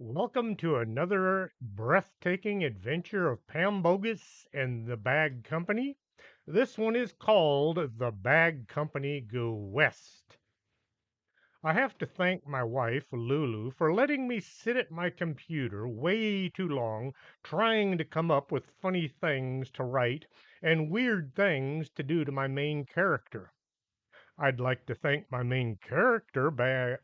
Welcome to another breathtaking adventure of Pam Bogus and the Bag Company. This one is called The Bag Company Go West. I have to thank my wife, Lulu, for letting me sit at my computer way too long trying to come up with funny things to write and weird things to do to my main character. I'd like to thank my main character,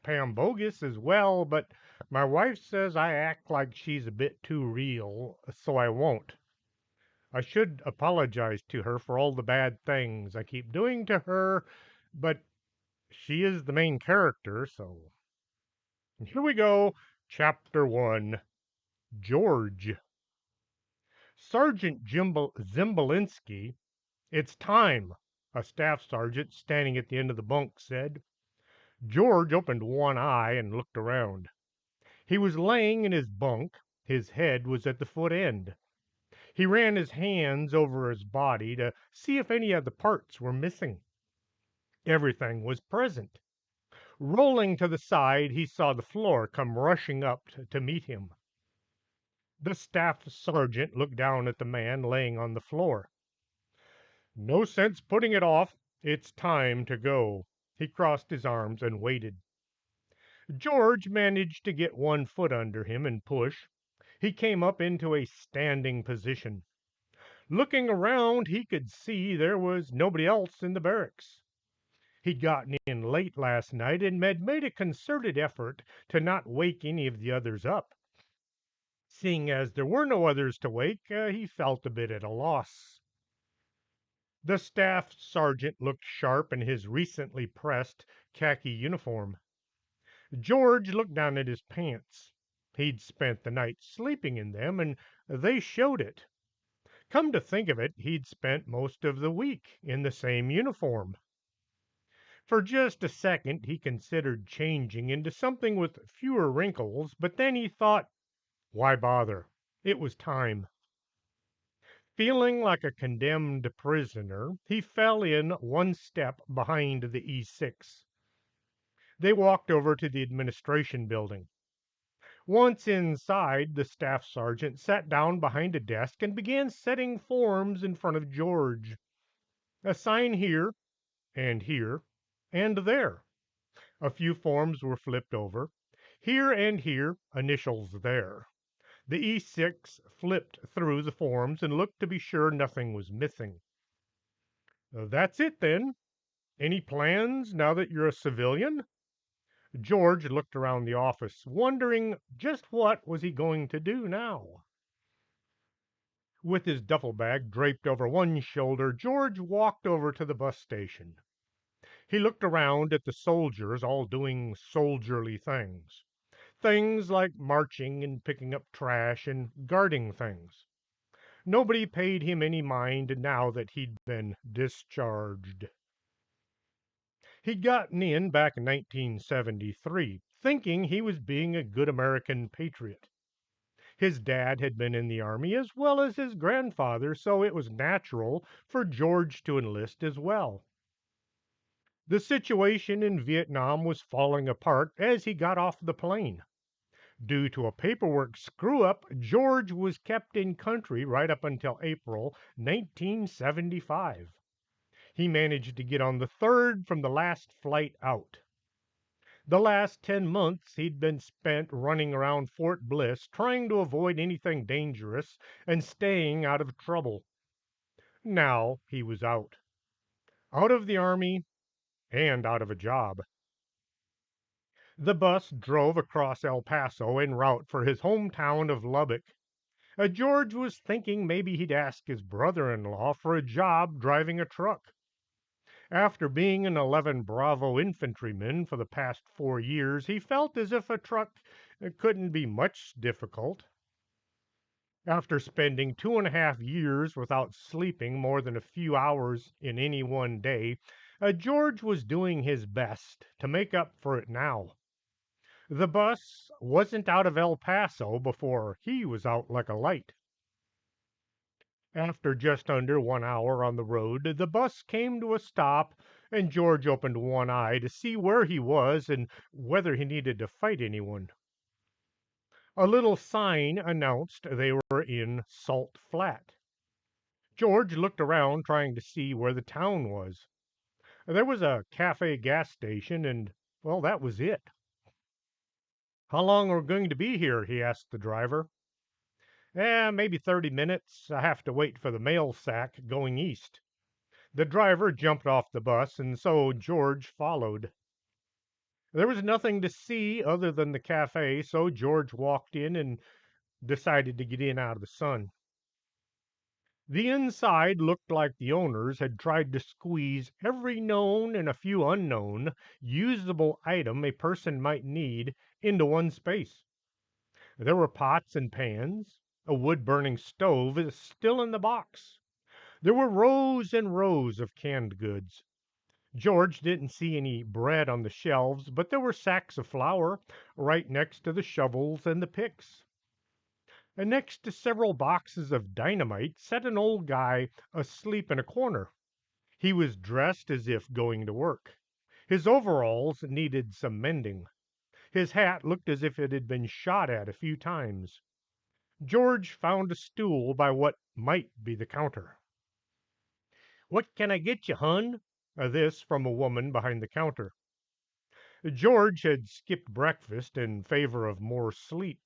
Pam Bogus, as well, but my wife says I act like she's a bit too real, so I won't. I should apologize to her for all the bad things I keep doing to her, but she is the main character, so. And here we go. Chapter 1 George. Sergeant Zimbalinski, it's time, a staff sergeant standing at the end of the bunk said. George opened one eye and looked around. He was laying in his bunk. His head was at the foot end. He ran his hands over his body to see if any of the parts were missing. Everything was present. Rolling to the side, he saw the floor come rushing up to meet him. The staff sergeant looked down at the man laying on the floor. No sense putting it off. It's time to go. He crossed his arms and waited. George managed to get one foot under him and push. He came up into a standing position. Looking around, he could see there was nobody else in the barracks. He'd gotten in late last night and had made a concerted effort to not wake any of the others up. Seeing as there were no others to wake, he felt a bit at a loss. The staff sergeant looked sharp in his recently pressed khaki uniform. George looked down at his pants. He'd spent the night sleeping in them, and they showed it. Come to think of it, he'd spent most of the week in the same uniform. For just a second, he considered changing into something with fewer wrinkles, but then he thought, why bother? It was time. Feeling like a condemned prisoner, he fell in one step behind the E6. They walked over to the administration building. Once inside, the staff sergeant sat down behind a desk and began setting forms in front of George. A sign here, and here, and there. A few forms were flipped over. Here and here, initials there. The E6 flipped through the forms and looked to be sure nothing was missing. That's it then. Any plans now that you're a civilian? George looked around the office, wondering just what was he going to do now. With his duffel bag draped over one shoulder, George walked over to the bus station. He looked around at the soldiers all doing soldierly things. Things like marching and picking up trash and guarding things. Nobody paid him any mind now that he'd been discharged. He'd gotten in back in 1973, thinking he was being a good American patriot. His dad had been in the Army as well as his grandfather, so it was natural for George to enlist as well. The situation in Vietnam was falling apart as he got off the plane. Due to a paperwork screw up, George was kept in country right up until April 1975. He managed to get on the third from the last flight out. The last 10 months he'd been spent running around Fort Bliss trying to avoid anything dangerous and staying out of trouble. Now he was out. Out of the Army and out of a job. The bus drove across El Paso en route for his hometown of Lubbock. George was thinking maybe he'd ask his brother-in-law for a job driving a truck. After being an 11 Bravo infantryman for the past 4 years, he felt as if a truck couldn't be much difficult. After spending 2.5 years without sleeping more than a few hours in any one day, George was doing his best to make up for it now. The bus wasn't out of El Paso before he was out like a light. After just under 1 hour on the road, the bus came to a stop, and George opened one eye to see where he was and whether he needed to fight anyone. A little sign announced they were in Salt Flat. George looked around trying to see where the town was. There was a cafe gas station, and, well, that was it. How long are we going to be here? He asked the driver. Maybe 30 minutes. I have to wait for the mail sack going east. The driver jumped off the bus, and so George followed. There was nothing to see other than the cafe, so George walked in and decided to get in out of the sun. The inside looked like the owners had tried to squeeze every known and a few unknown usable item a person might need into one space. There were pots and pans. A wood burning stove is still in the box. There were rows and rows of canned goods. George didn't see any bread on the shelves, but there were sacks of flour right next to the shovels and the picks. And next to several boxes of dynamite sat an old guy asleep in a corner. He was dressed as if going to work. His overalls needed some mending. His hat looked as if it had been shot at a few times. George found a stool by what might be the counter. "What can I get you, hun?" This from a woman behind the counter. George had skipped breakfast in favor of more sleep.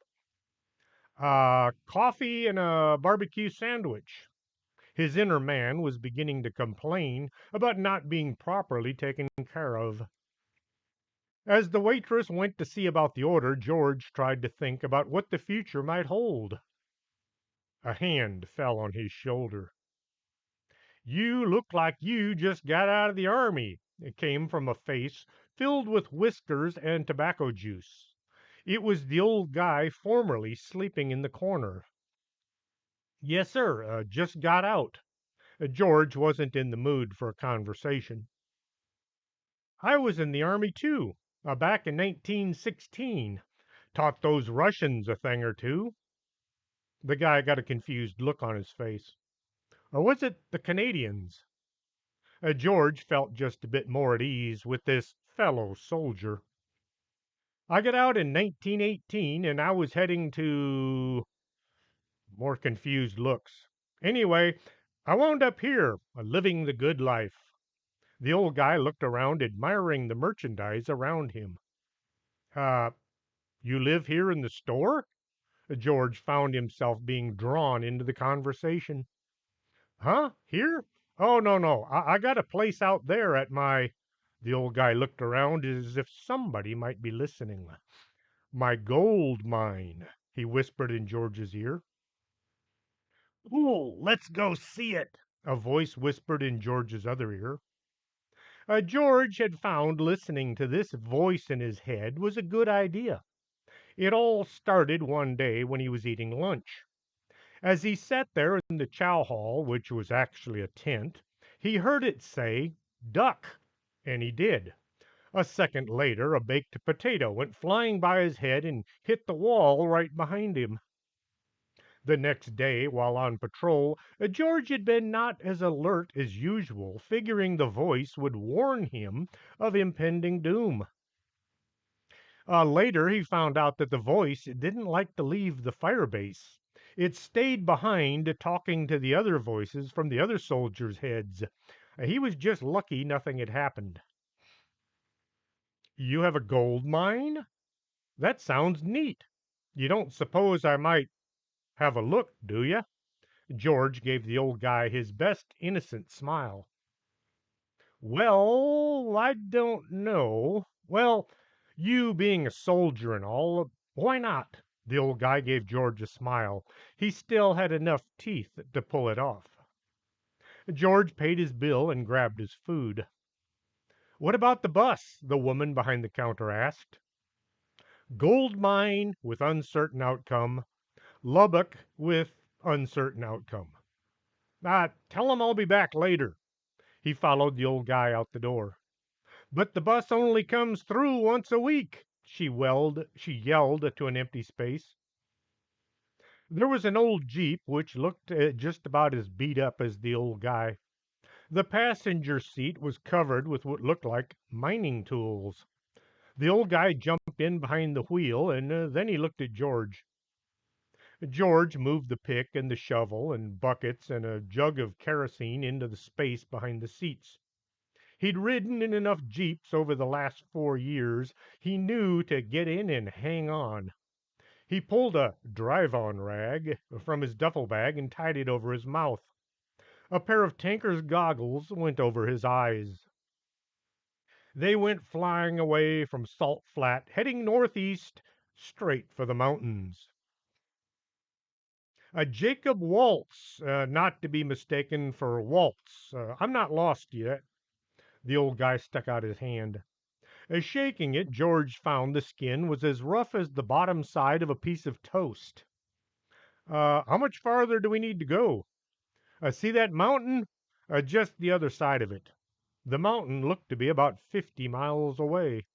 Coffee and a barbecue sandwich. His inner man was beginning to complain about not being properly taken care of. As the waitress went to see about the order, George tried to think about what the future might hold. A hand fell on his shoulder. "You look like you just got out of the army." It came from a face filled with whiskers and tobacco juice. It was the old guy formerly sleeping in the corner. "Yes, sir, just got out." George wasn't in the mood for a conversation. "I was in the army, too, back in 1916. Taught those Russians a thing or two." The guy got a confused look on his face. Or was it the Canadians? George felt just a bit more at ease with this fellow soldier. "I got out in 1918, and I was heading to—" More confused looks. "Anyway, I wound up here, living the good life." The old guy looked around, admiring the merchandise around him. "Uh, you live here in the store?" George found himself being drawn into the conversation. "Huh? Here? Oh, no, no. I got a place out there at my—" The old guy looked around as if somebody might be listening. "My gold mine," he whispered in George's ear. "Cool, let's go see it," a voice whispered in George's other ear. George had found listening to this voice in his head was a good idea. It all started one day when he was eating lunch. As he sat there in the chow hall, which was actually a tent, he heard it say, "Duck," and he did. A second later, a baked potato went flying by his head and hit the wall right behind him. The next day, while on patrol, George had been not as alert as usual, figuring the voice would warn him of impending doom. Later, he found out that the voice didn't like to leave the fire base. It stayed behind, talking to the other voices from the other soldiers' heads. He was just lucky nothing had happened. "You have a gold mine? That sounds neat. You don't suppose I might have a look, do you?" George gave the old guy his best innocent smile. "Well, I don't know. Well, you being a soldier and all, why not?" The old guy gave George a smile. He still had enough teeth to pull it off. George paid his bill and grabbed his food. "What about the bus?" the woman behind the counter asked. "Gold mine with uncertain outcome. Lubbock with uncertain outcome." Tell him I'll be back later." He followed the old guy out the door. "But the bus only comes through once a week," she yelled to an empty space. There was an old Jeep which looked just about as beat up as the old guy. The passenger seat was covered with what looked like mining tools. The old guy jumped in behind the wheel, and then he looked at George. George moved the pick and the shovel and buckets and a jug of kerosene into the space behind the seats. He'd ridden in enough Jeeps over the last 4 years, he knew to get in and hang on. He pulled a drive on rag from his duffel bag and tied it over his mouth. A pair of tanker's goggles went over his eyes. They went flying away from Salt Flat, heading northeast, straight for the mountains. A Jacob Waltz, not to be mistaken for Waltz. I'm not lost yet. The old guy stuck out his hand. Shaking it, George found the skin was as rough as the bottom side of a piece of toast. How much farther do we need to go? See that mountain? Just the other side of it. The mountain looked to be about 50 miles away.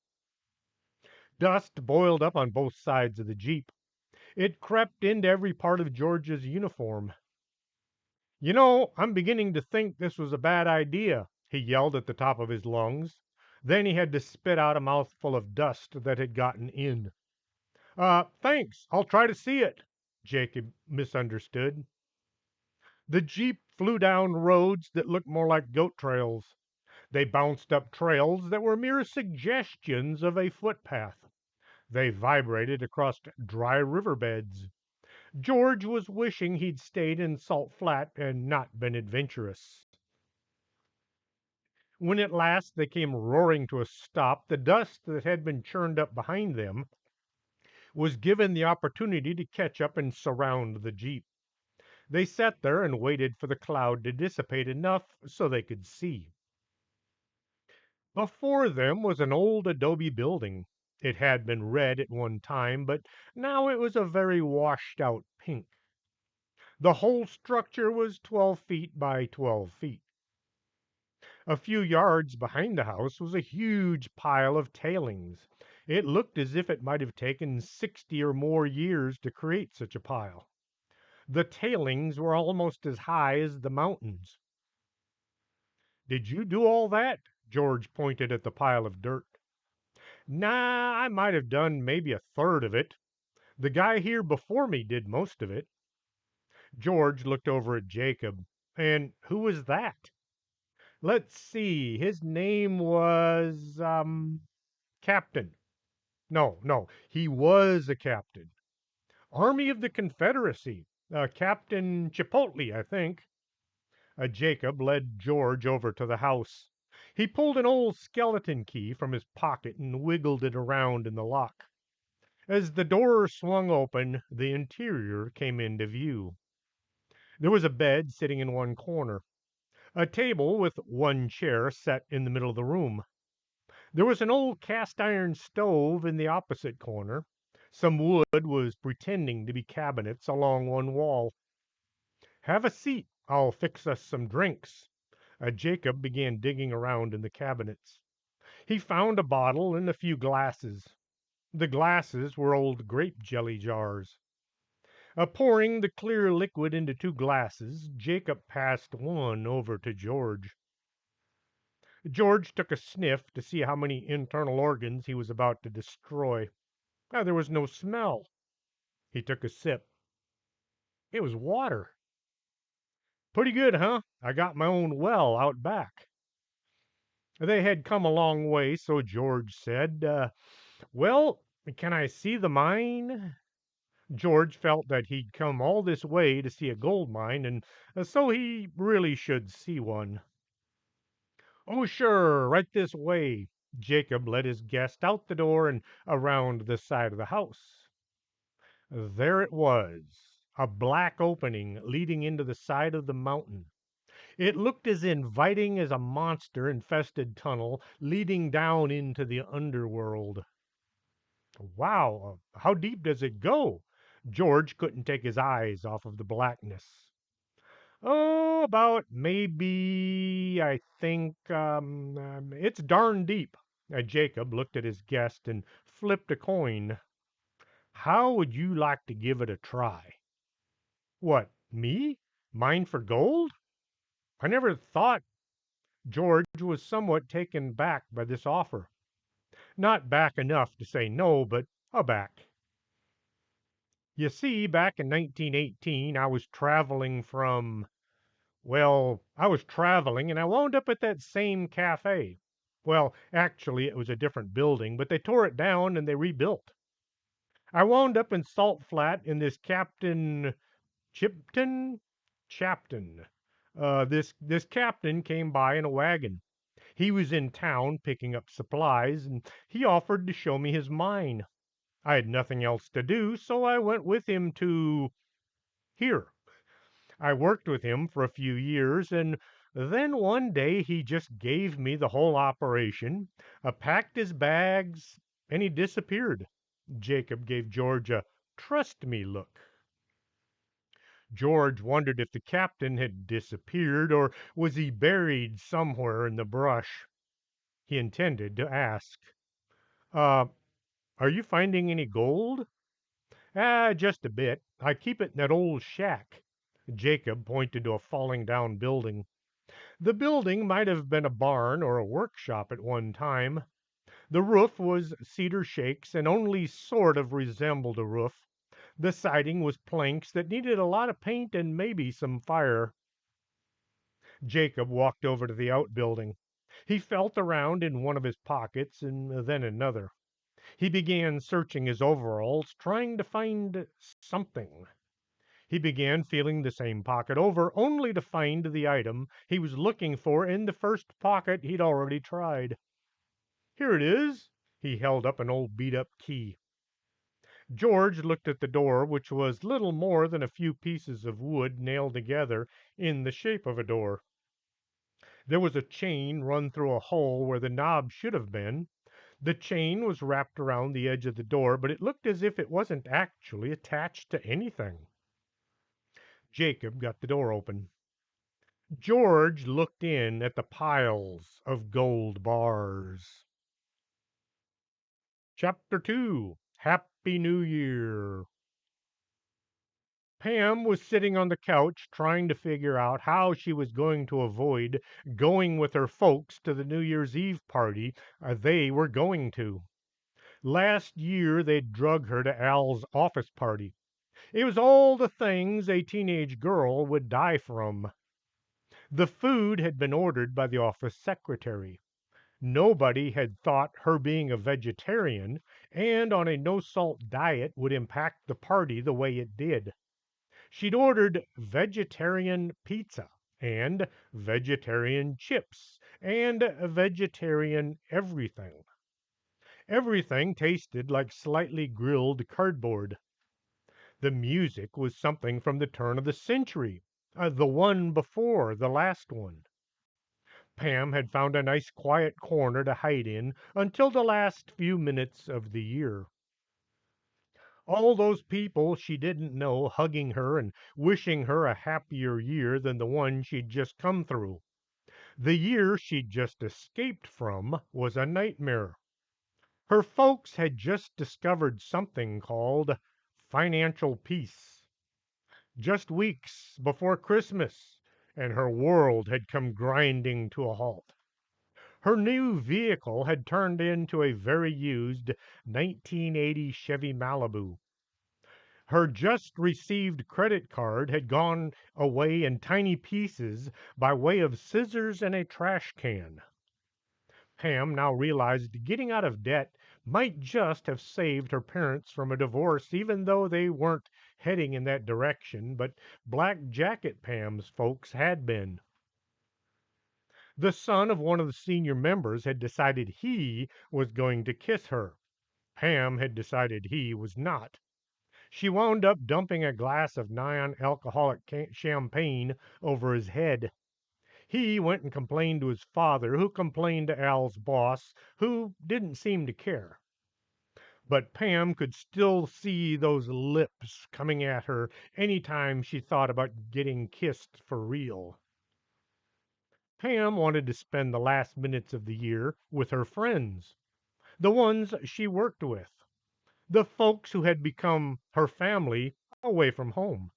Dust boiled up on both sides of the Jeep. It crept into every part of George's uniform. I'm beginning to think this was a bad idea, he yelled at the top of his lungs. Then he had to spit out a mouthful of dust that had gotten in. Thanks. I'll try to see it, Jacob misunderstood. The Jeep flew down roads that looked more like goat trails. They bounced up trails that were mere suggestions of a footpath. They vibrated across dry riverbeds. George was wishing he'd stayed in Salt Flat and not been adventurous. When at last they came roaring to a stop, the dust that had been churned up behind them was given the opportunity to catch up and surround the Jeep. They sat there and waited for the cloud to dissipate enough so they could see. Before them was an old adobe building. It had been red at one time, but now it was a very washed out pink. The whole structure was 12 feet by 12 feet. A few yards behind the house was a huge pile of tailings. It looked as if it might have taken 60 or more years to create such a pile. The tailings were almost as high as the mountains. Did you do all that? George pointed at the pile of dirt. Nah, I might have done maybe a third of it. The guy here before me did most of it. George looked over at Jacob. And who was that? Let's see. His name was, Captain. No, no, he was a captain. Army of the Confederacy. Captain Chipotle, I think. Jacob led George over to the house. He pulled an old skeleton key from his pocket and wiggled it around in the lock. As the door swung open, the interior came into view. There was a bed sitting in one corner. A table with one chair set in the middle of the room. There was an old cast iron stove in the opposite corner. Some wood was pretending to be cabinets along one wall. Have a seat. I'll fix us some drinks. Jacob began digging around in the cabinets. He found a bottle and a few glasses. The glasses were old grape jelly jars. Pouring the clear liquid into two glasses, Jacob passed one over to George. George took a sniff to see how many internal organs he was about to destroy. There was no smell. He took a sip. It was water. Pretty good, huh? I got my own well out back. They had come a long way, so George said, well, can I see the mine? George felt that he'd come all this way to see a gold mine, and so he really should see one. Oh, sure, right this way. Jacob led his guest out the door and around the side of the house. There it was, a black opening leading into the side of the mountain. It looked as inviting as a monster infested tunnel leading down into the underworld. Wow, how deep does it go? George couldn't take his eyes off of the blackness. Oh, about maybe, I think, it's darn deep. Jacob looked at his guest and flipped a coin. How would you like to give it a try? What, me? Mine for gold? I never thought. George was somewhat taken back by this offer. Not back enough to say no, but aback. You see, back in 1918, I was traveling from, well, I was traveling and I wound up at that same cafe. Well, actually, it was a different building, but they tore it down and they rebuilt. I wound up in Salt Flat in this Captain Chipton? Chapton. This captain came by in a wagon. He was in town picking up supplies, and he offered to show me his mine. I had nothing else to do, so I went with him to here. I worked with him for a few years, and then one day he just gave me the whole operation, packed his bags, and he disappeared. Jacob gave George a trust me look. George wondered if the captain had disappeared or was he buried somewhere in the brush. He intended to ask, Uh, are you finding any gold? Ah, just a bit. I keep it in that old shack. Jacob pointed to a falling down building. The building might have been a barn or a workshop at one time. The roof was cedar shakes and only sort of resembled a roof. The siding was planks that needed a lot of paint and maybe some fire. Jacob walked over to the outbuilding. He felt around in one of his pockets and then another. He began searching his overalls, trying to find something. He began feeling the same pocket over, only to find the item he was looking for in the first pocket he'd already tried. Here it is. He held up an old beat up key. George looked at the door, which was little more than a few pieces of wood nailed together in the shape of a door. There was a chain run through a hole where the knob should have been. The chain was wrapped around the edge of the door, but it looked as if it wasn't actually attached to anything. Jacob got the door open. George looked in at the piles of gold bars. Chapter 2, Happy New Year. Pam was sitting on the couch trying to figure out how she was going to avoid going with her folks to the New Year's Eve party they were going to. Last year they'd drug her to Al's office party. It was all the things a teenage girl would die from. The food had been ordered by the office secretary. Nobody had thought her being a vegetarian and on a no salt diet would impact the party the way it did. She'd ordered vegetarian pizza and vegetarian chips and vegetarian everything. Everything tasted like slightly grilled cardboard. The music was something from the turn of the century, the one before the last one. Pam had found a nice quiet corner to hide in until the last few minutes of the year. All those people she didn't know hugging her and wishing her a happier year than the one she'd just come through. The year she'd just escaped from was a nightmare. Her folks had just discovered something called financial peace. Just weeks before Christmas, and her world had come grinding to a halt. Her new vehicle had turned into a very used 1980 Chevy Malibu. Her just received credit card had gone away in tiny pieces by way of scissors and a trash can. Pam now realized getting out of debt might just have saved her parents from a divorce, even though they weren't heading in that direction, but Black Jacket Pam's folks had been. The son of one of the senior members had decided he was going to kiss her. Pam had decided he was not. She wound up dumping a glass of non-alcoholic champagne over his head. He went and complained to his father, who complained to Al's boss, who didn't seem to care. But Pam could still see those lips coming at her any time she thought about getting kissed for real. Pam wanted to spend the last minutes of the year with her friends, the ones she worked with, the folks who had become her family away from home.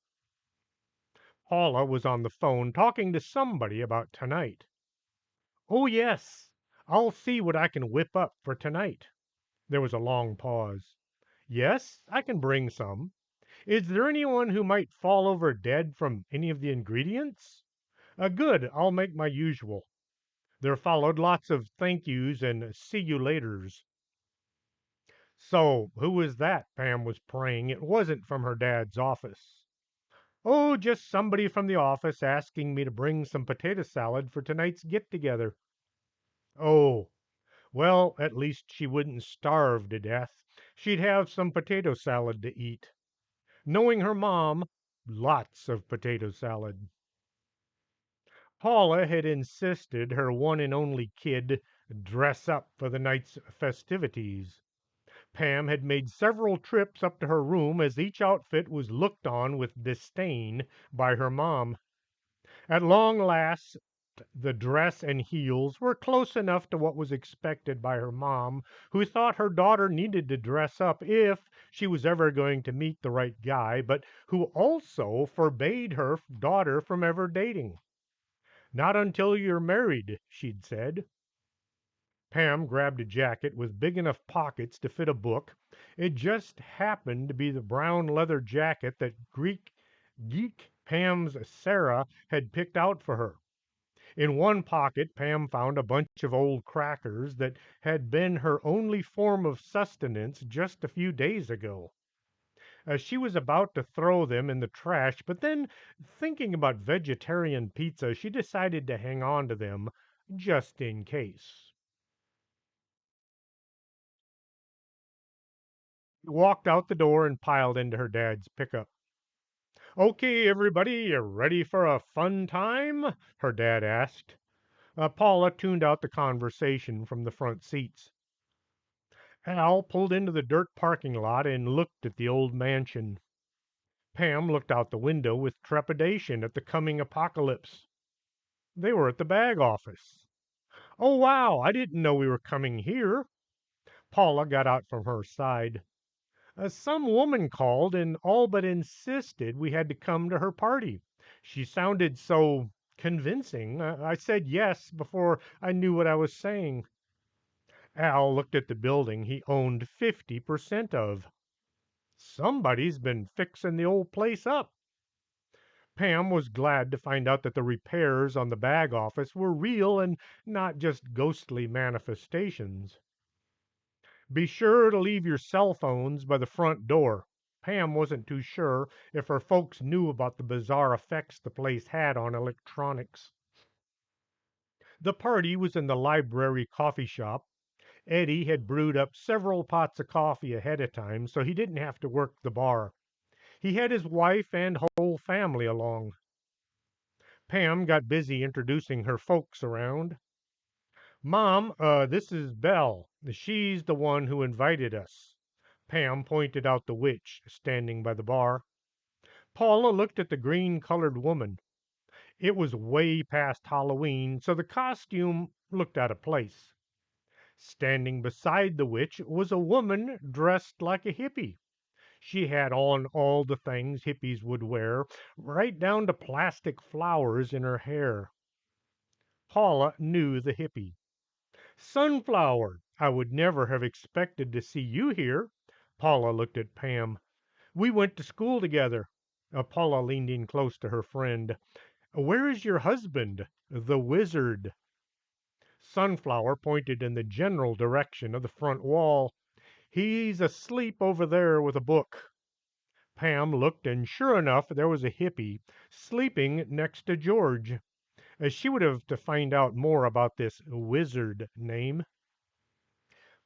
Paula was on the phone talking to somebody about tonight. Oh, yes, I'll see what I can whip up for tonight. There was a long pause. Yes, I can bring some. Is there anyone who might fall over dead from any of the ingredients? Good, I'll make my usual. There followed lots of thank yous and see you laters. So, who was that? Pam was praying. It wasn't from her dad's office. Oh, just somebody from the office asking me to bring some potato salad for tonight's get together. Oh, well, at least she wouldn't starve to death. She'd have some potato salad to eat. Knowing her mom, lots of potato salad. Paula had insisted her one and only kid dress up for the night's festivities. Pam had made several trips up to her room as each outfit was looked on with disdain by her mom. At long last, the dress and heels were close enough to what was expected by her mom, who thought her daughter needed to dress up if she was ever going to meet the right guy, but who also forbade her daughter from ever dating. Not until you're married, she'd said. Pam grabbed a jacket with big enough pockets to fit a book. It just happened to be the brown leather jacket that geek Pam's Sara had picked out for her. In one pocket, Pam found a bunch of old crackers that had been her only form of sustenance just a few days ago. She was about to throw them in the trash, but then, thinking about vegetarian pizza, she decided to hang on to them just in case. She walked out the door and piled into her dad's pickup. Okay, everybody, you ready for a fun time? Her dad asked. Paula tuned out the conversation from the front seats. Al pulled into the dirt parking lot and looked at the old mansion. Pam looked out the window with trepidation at the coming apocalypse. They were at the bag office. Oh, wow, I didn't know we were coming here. Paula got out from her side. Some woman called and all but insisted we had to come to her party. She sounded so convincing. I said yes before I knew what I was saying. Al looked at the building he owned 50% of. Somebody's been fixing the old place up. Pam was glad to find out that the repairs on the bag office were real and not just ghostly manifestations. Be sure to leave your cell phones by the front door. Pam wasn't too sure if her folks knew about the bizarre effects the place had on electronics. The party was in the library coffee shop. Eddie had brewed up several pots of coffee ahead of time, so he didn't have to work the bar. He had his wife and whole family along. Pam got busy introducing her folks around. Mom, this is Belle. She's the one who invited us. Pam pointed out the witch standing by the bar. Paula looked at the green colored woman. It was way past Halloween, so the costume looked out of place. Standing beside the witch was a woman dressed like a hippie. She had on all the things hippies would wear, right down to plastic flowers in her hair. Paula knew the hippie. Sunflower, I would never have expected to see you here. Paula looked at Pam. We went to school together. Paula leaned in close to her friend. Where is your husband, the wizard? Sunflower pointed in the general direction of the front wall. He's asleep over there with a book. Pam looked, and sure enough, there was a hippie sleeping next to George. She would have to find out more about this wizard name.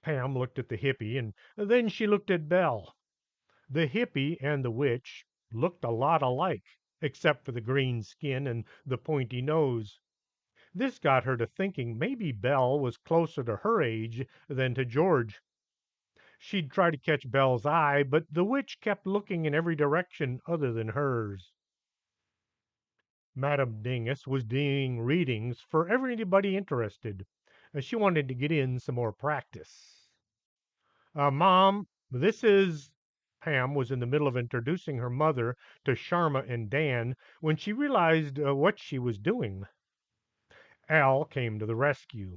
Pam looked at the hippie, and then she looked at Belle. The hippie and the witch looked a lot alike, except for the green skin and the pointy nose. This got her to thinking maybe Belle was closer to her age than to George. She'd try to catch Belle's eye, but the witch kept looking in every direction other than hers. Madame Dingus was doing readings for everybody interested. She wanted to get in some more practice. Mom, this is. Pam was in the middle of introducing her mother to Sharma and Dan when she realized what she was doing. Al came to the rescue.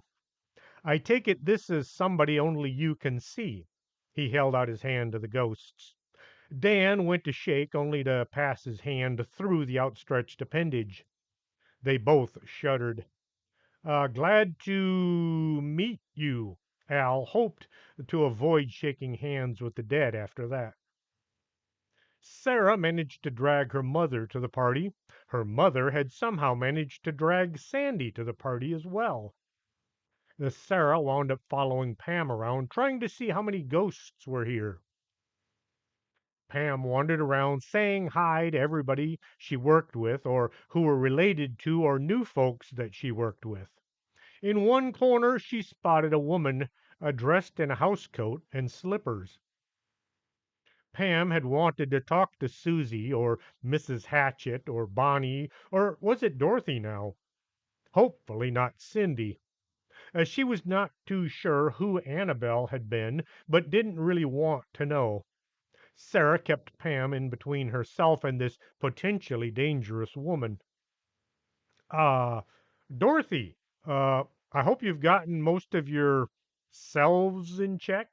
I take it this is somebody only you can see. He held out his hand to the ghosts. Dan went to shake, only to pass his hand through the outstretched appendage. They both shuddered. Glad to meet you. Al hoped to avoid shaking hands with the dead after that. Sara managed to drag her mother to the party. Her mother had somehow managed to drag Sandy to the party as well. The Sara wound up following Pam around, trying to see how many ghosts were here. Pam wandered around saying hi to everybody she worked with, or who were related to or knew folks that she worked with. In one corner she spotted a woman dressed in a housecoat and slippers. Pam had wanted to talk to Susie or Mrs. Hatchett or Bonnie, or was it Dorothy now? Hopefully not Cindy. She was not too sure who Annabelle had been, but didn't really want to know. Sara kept Pam in between herself and this potentially dangerous woman. Uh, Dorothy, I hope you've gotten most of your selves in check.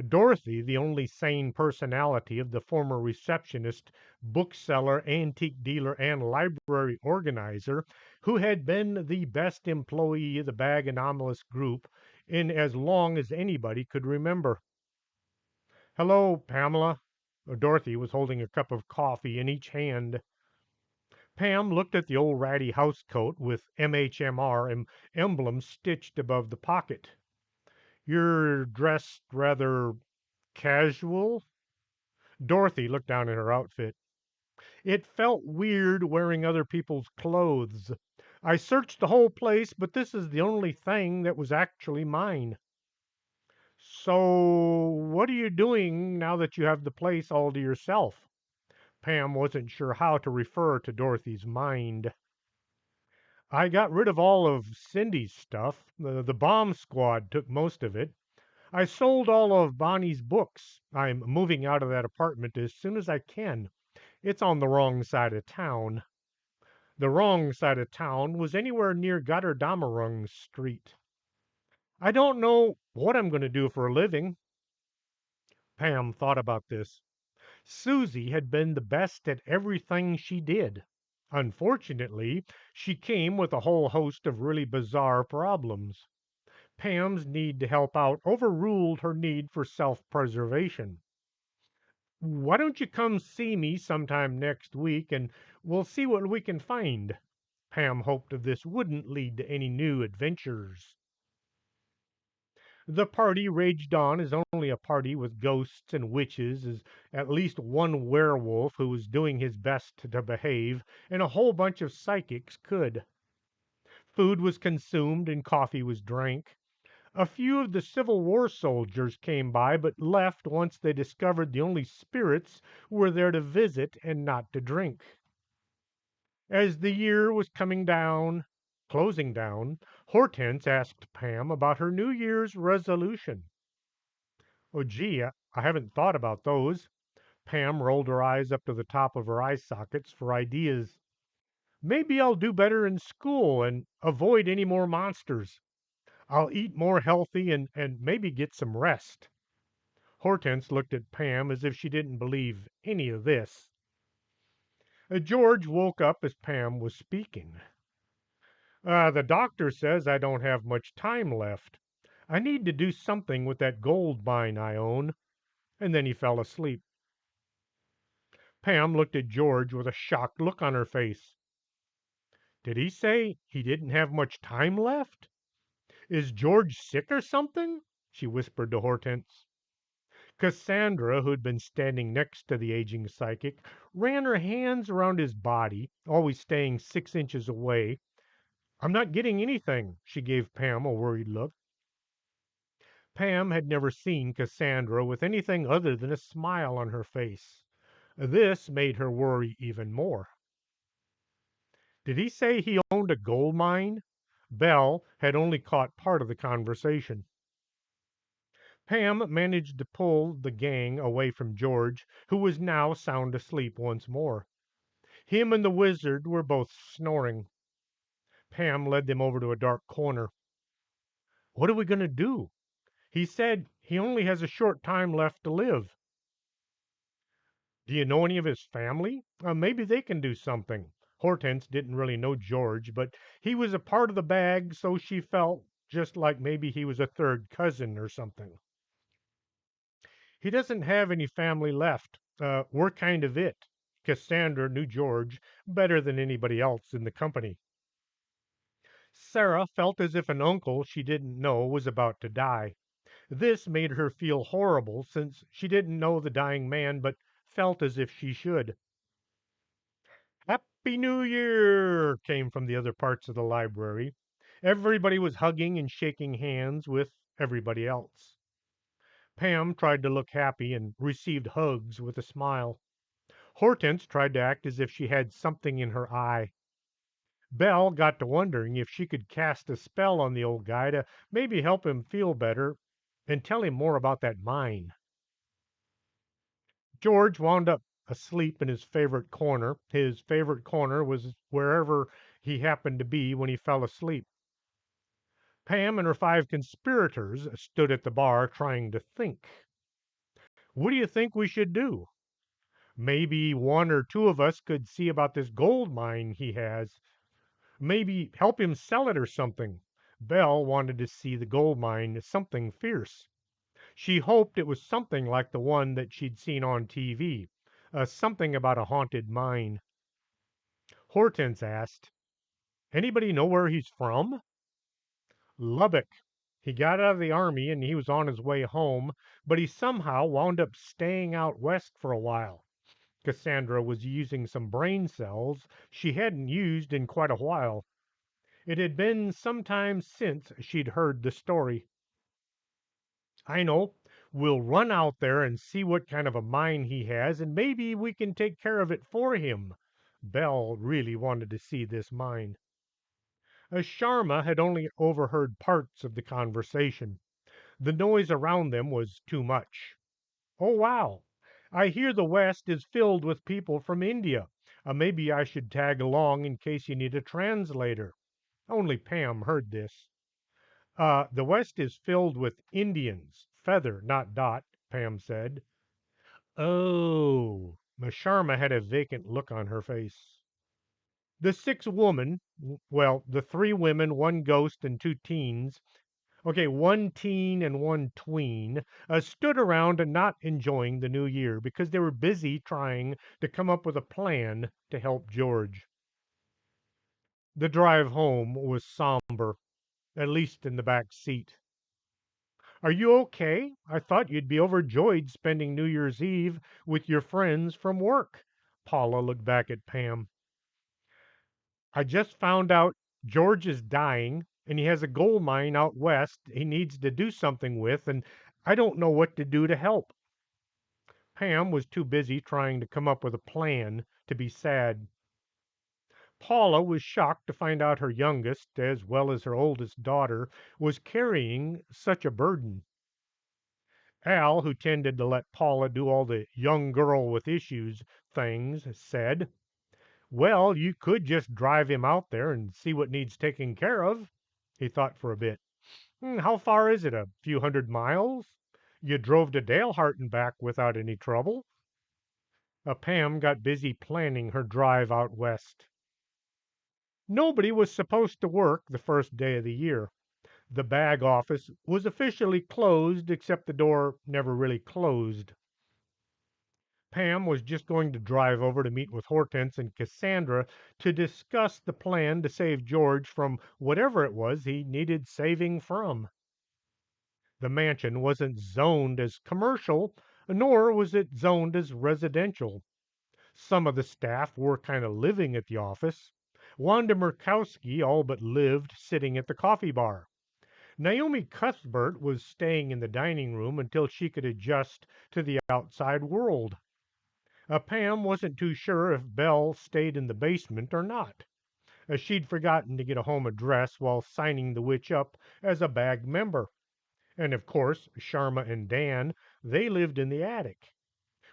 Dorothy, the only sane personality of the former receptionist, bookseller, antique dealer, and library organizer, who had been the best employee of the Bag Anomalous group in as long as anybody could remember. Hello, Pamela. Dorothy was holding a cup of coffee in each hand. Pam looked at the old ratty housecoat with MHMR emblem stitched above the pocket. You're dressed rather casual. Dorothy looked down at her outfit. It felt weird wearing other people's clothes. I searched the whole place, but this is the only thing that was actually mine. So, what are you doing now that you have the place all to yourself? Pam wasn't sure how to refer to Dorothy's mind. I got rid of all of Cindy's stuff. The bomb squad took most of it. I sold all of Bonnie's books. I'm moving out of that apartment as soon as I can. It's on the wrong side of town. The wrong side of town was anywhere near Gotterdamerung Street. I don't know what I'm going to do for a living. Pam thought about this. Susie had been the best at everything she did. Unfortunately, she came with a whole host of really bizarre problems. Pam's need to help out overruled her need for self preservation. Why don't you come see me sometime next week and we'll see what we can find? Pam hoped this wouldn't lead to any new adventures. The party raged on as only a party with ghosts and witches, as at least one werewolf who was doing his best to behave, and a whole bunch of psychics could. Food was consumed and coffee was drank. A few of the Civil War soldiers came by, but left once they discovered the only spirits were there to visit and not to drink. As the year was closing down, Hortense asked Pam about her New Year's resolution. Oh, gee, I haven't thought about those. Pam rolled her eyes up to the top of her eye sockets for ideas. Maybe I'll do better in school and avoid any more monsters. I'll eat more healthy and maybe get some rest. Hortense looked at Pam as if she didn't believe any of this. George woke up as Pam was speaking. The doctor says I don't have much time left. I need to do something with that gold mine I own. And then he fell asleep. Pam looked at George with a shocked look on her face. Did he say he didn't have much time left? Is George sick or something? She whispered to Hortense. Cassandra, who'd been standing next to the aging psychic, ran her hands around his body, always staying 6 inches away. I'm not getting anything, she gave Pam a worried look. Pam had never seen Cassandra with anything other than a smile on her face. This made her worry even more. Did he say he owned a gold mine? Belle had only caught part of the conversation. Pam managed to pull the gang away from George, who was now sound asleep once more. Him and the wizard were both snoring. Pam led them over to a dark corner. What are we going to do? He said he only has a short time left to live. Do you know any of his family? Maybe they can do something. Hortense didn't really know George, but he was a part of the bag, so she felt just like maybe he was a third cousin or something. He doesn't have any family left. We're kind of it. Cassandra knew George better than anybody else in the company. Sara felt as if an uncle she didn't know was about to die. This made her feel horrible since she didn't know the dying man but felt as if she should. Happy New Year came from the other parts of the library. Everybody was hugging and shaking hands with everybody else. Pam tried to look happy and received hugs with a smile. Hortense tried to act as if she had something in her eye. Belle got to wondering if she could cast a spell on the old guy to maybe help him feel better and tell him more about that mine. George wound up asleep in his favorite corner. His favorite corner was wherever he happened to be when he fell asleep. Pam and her five conspirators stood at the bar trying to think. What do you think we should do? Maybe one or two of us could see about this gold mine he has. Maybe help him sell it or something. Belle wanted to see the gold mine as something fierce. She hoped it was something like the one that she'd seen on TV, something about a haunted mine. Hortense asked, "Anybody know where he's from?" "Lubbock. He got out of the army and he was on his way home, but he somehow wound up staying out west for a while." Cassandra was using some brain cells she hadn't used in quite a while. It had been some time since she'd heard the story. "I know. We'll run out there and see what kind of a mine he has, and maybe we can take care of it for him." Belle really wanted to see this mine. Sharma had only overheard parts of the conversation. The noise around them was too much. "Oh, wow. I hear the West is filled with people from India. Maybe I should tag along in case you need a translator." Only Pam heard this. The West is filled with Indians. Feather, not Dot," Pam said. "Oh." Miss Sharma had a vacant look on her face. The six women, well, the three women, one ghost, and two teens, okay, one teen and one tween, stood around and not enjoying the new year because they were busy trying to come up with a plan to help George. The drive home was somber, at least in the back seat. "Are you okay? I thought you'd be overjoyed spending New Year's Eve with your friends from work." Paula looked back at Pam. "I just found out George is dying and he has a gold mine out west he needs to do something with, and I don't know what to do to help." Pam was too busy trying to come up with a plan to be sad. Paula was shocked to find out her youngest, as well as her oldest daughter, was carrying such a burden. Al, who tended to let Paula do all the young girl with issues things, said, "Well, you could just drive him out there and see what needs taking care of." He thought for a bit. How far is it? A few hundred miles? You drove to Dalehart and back without any trouble." Pam got busy planning her drive out west. Nobody was supposed to work the first day of the year. The bag office was officially closed, except the door never really closed. Pam was just going to drive over to meet with Hortense and Cassandra to discuss the plan to save George from whatever it was he needed saving from. The mansion wasn't zoned as commercial, nor was it zoned as residential. Some of the staff were kind of living at the office. Wanda Murkowski all but lived sitting at the coffee bar. Naomi Cuthbert was staying in the dining room until she could adjust to the outside world. Pam wasn't too sure if Belle stayed in the basement or not. She'd forgotten to get a home address while signing the witch up as a bag member. And of course, Sharma and Dan, they lived in the attic.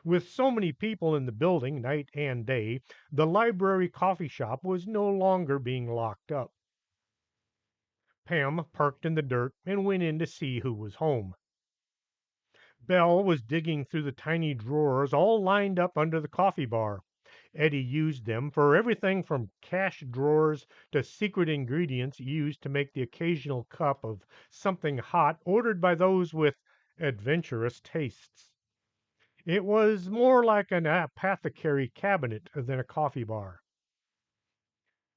With so many people in the building night and day, the library coffee shop was no longer being locked up. Pam parked in the dirt and went in to see who was home. Belle was digging through the tiny drawers all lined up under the coffee bar. Eddie used them for everything from cash drawers to secret ingredients used to make the occasional cup of something hot ordered by those with adventurous tastes. It was more like an apothecary cabinet than a coffee bar.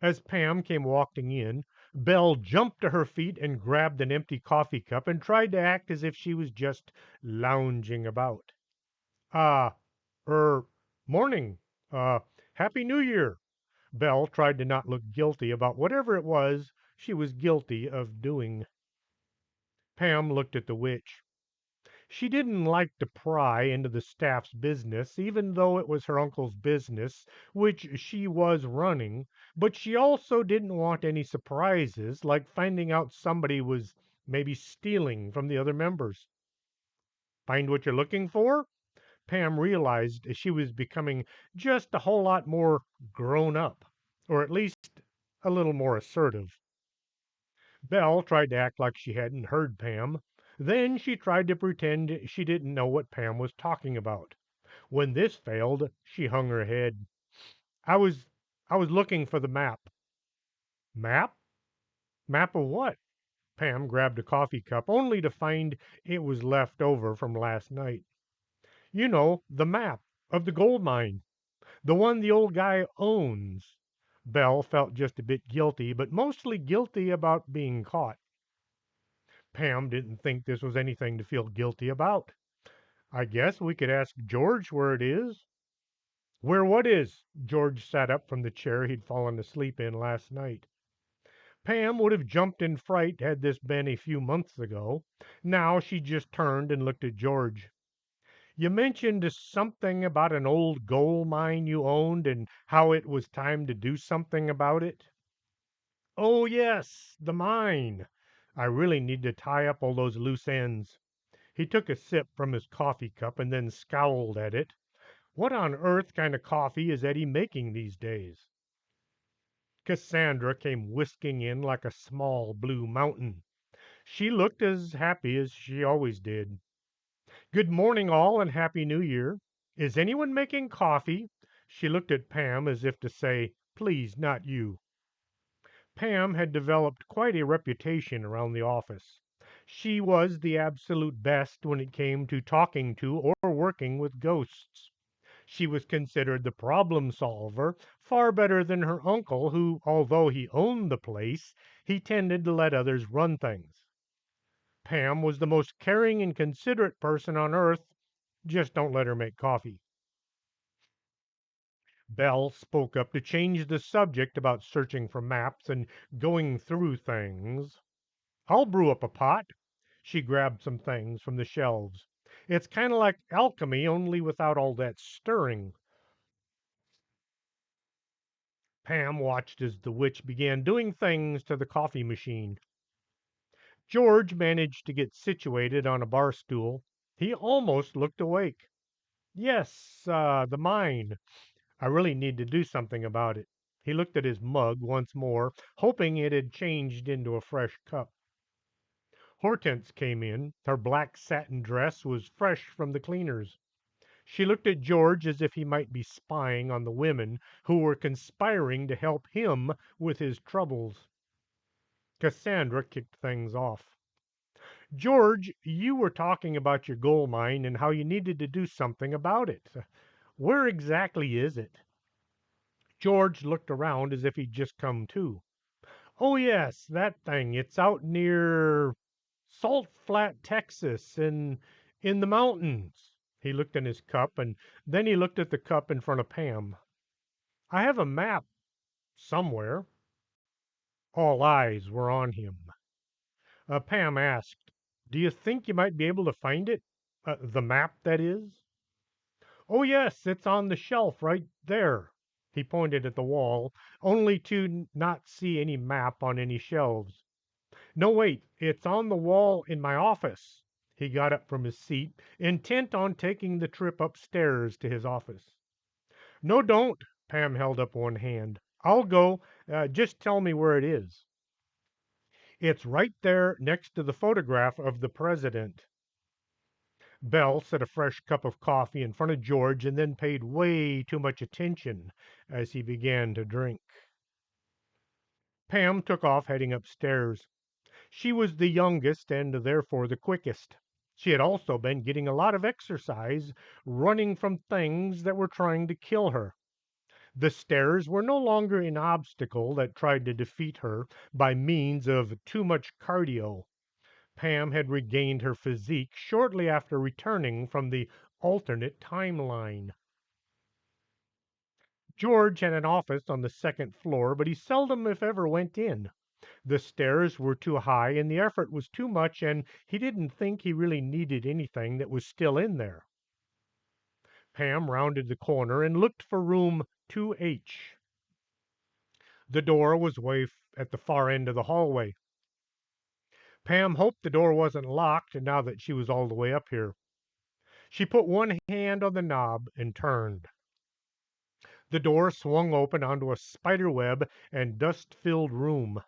As Pam came walking in, Belle jumped to her feet and grabbed an empty coffee cup and tried to act as if she was just lounging about. Ah, morning. Uh, Happy New Year. Belle tried to not look guilty about whatever it was she was guilty of doing. Pam looked at the witch. She didn't like to pry into the staff's business, even though it was her uncle's business, which she was running, but she also didn't want any surprises, like finding out somebody was maybe stealing from the other members. Find what you're looking for? Pam realized she was becoming just a whole lot more grown up, or at least a little more assertive. Belle tried to act like she hadn't heard Pam. Then she tried to pretend she didn't know what Pam was talking about. When this failed, she hung her head. I was I was looking for the map. Map? Map of what? Pam grabbed a coffee cup only to find it was left over from last night. You know, the map of the gold mine. The one the old guy owns. Belle felt just a bit guilty, but mostly guilty about being caught. Pam didn't think this was anything to feel guilty about. I guess we could ask George where it is. Where what is? George sat up from the chair he'd fallen asleep in last night. Pam would have jumped in fright had this been a few months ago. Now she just turned and looked at George. You mentioned something about an old gold mine you owned and how it was time to do something about it. Oh, yes, the mine. I really need to tie up all those loose ends. He took a sip from his coffee cup and then scowled at it. What on earth kind of coffee is Eddie making these days? Cassandra came whisking in like a small blue mountain. She looked as happy as she always did. Good morning, all, and Happy New Year. Is anyone making coffee? She looked at Pam as if to say, Please, not you. Pam had developed quite a reputation around the office. She was the absolute best when it came to talking to or working with ghosts. She was considered the problem solver, far better than her uncle, who, although he owned the place, he tended to let others run things. Pam was the most caring and considerate person on earth. Just don't let her make coffee. Belle spoke up to change the subject about searching for maps and going through things. I'll brew up a pot. She grabbed some things from the shelves. It's kind of like alchemy, only without all that stirring. Pam watched as the witch began doing things to the coffee machine. George managed to get situated on a bar stool. He almost looked awake. Yes, the mine. I really need to do something about it. He looked at his mug once more, hoping it had changed into a fresh cup. Hortense came in. Her black satin dress was fresh from the cleaners. She looked at George as if he might be spying on the women who were conspiring to help him with his troubles. Cassandra kicked things off. George, you were talking about your gold mine and how you needed to do something about it. Where exactly is it? George looked around as if he'd just come to. Oh, yes, that thing. It's out near Salt Flat, Texas, in the mountains. He looked in his cup and then he looked at the cup in front of Pam. I have a map somewhere. All eyes were on him. Pam asked, Do you think you might be able to find it? The map, that is? Oh, yes, it's on the shelf right there. He pointed at the wall, only to not see any map on any shelves. No, wait, it's on the wall in my office. He got up from his seat, intent on taking the trip upstairs to his office. No, don't. Pam held up one hand. I'll go. Just tell me where it is. It's right there next to the photograph of the president. Belle set a fresh cup of coffee in front of George and then paid way too much attention as he began to drink. Pam took off heading upstairs. She was the youngest and therefore the quickest. She had also been getting a lot of exercise running from things that were trying to kill her. The stairs were no longer an obstacle that tried to defeat her by means of too much cardio. Pam had regained her physique shortly after returning from the alternate timeline. George had an office on the second floor, but he seldom, if ever, went in. The stairs were too high and the effort was too much, and he didn't think he really needed anything that was still in there. Pam rounded the corner and looked for room 2H. The door was at the far end of the hallway. Pam hoped the door wasn't locked now that she was all the way up here. She put one hand on the knob and turned. The door swung open onto a spider web and dust filled room.